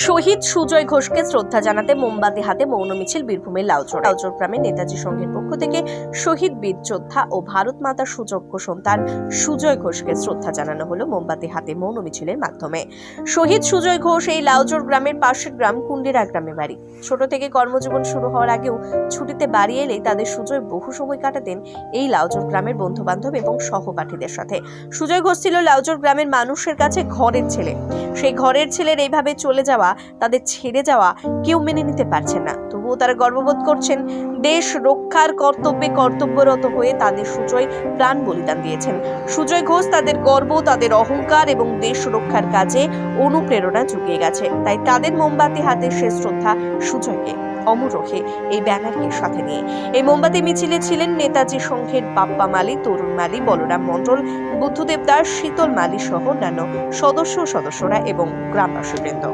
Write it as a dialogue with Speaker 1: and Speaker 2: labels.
Speaker 1: শহীদ সুজয় ঘোষকে শ্রদ্ধা জানাতে মোমবাতি হাতে মৌন মিছিল বীরভূমের লাউচর গ্রামে নেতাজি সংঘের পক্ষ থেকে শহীদ বীর যোদ্ধা ও ভারত মাতার সুযোগ্য সন্তান সুজয় ঘোষকে শ্রদ্ধা জানানো হলো মোমবাতি হাতে মৌন মিছিলের মাধ্যমে। শহীদ সুজয় ঘোষ এই লাউচর গ্রামের পাশের গ্রাম কুন্ডিরা গ্রামে বাড়ি। ছোট থেকে কর্মজীবন শুরু হওয়ার আগেও ছুটিতে বাড়ি এলেই তাদের সুজয় বহু সময় কাটাতেন এই লাউচর গ্রামের বন্ধু বান্ধব এবং সহপাঠীদের সাথে। সুজয় ঘোষ ছিল লাউচর গ্রামের মানুষের কাছে ঘরের ছেলে। সেই ঘরের ছেলের এইভাবে চলে যাওয়া, তাদের ছেড়ে যাওয়া কেউ মেনে নিতে পারছেন না। তবুও তারা গর্ববোধ করছেন। দেশ রক্ষার কর্তব্যে কর্তব্যরত হয়ে তাদের সুজয় প্রাণ বলিদান দিয়েছেন। সুজয় ঘোষ তাদের গর্ব, তাদের অহংকার এবং দেশ রক্ষার কাজে অনুপ্রেরণা জুগিয়ে গেছে। তাই তাদের মোমবাতি হাতে শেষ শ্রদ্ধা সুজয়কে অমর রোখে এই ব্যানারকে সাথে নিয়ে। এই মোমবাতি মিছিলে ছিলেন নেতাজি সংঘের বাপ্পা মালী, তরুণ মালী, বলরাম মণ্ডল, বুদ্ধদেব দাস, শীতল মালী সহ অন্যান্য সদস্যরা এবং গ্রামবাসীবৃন্দ।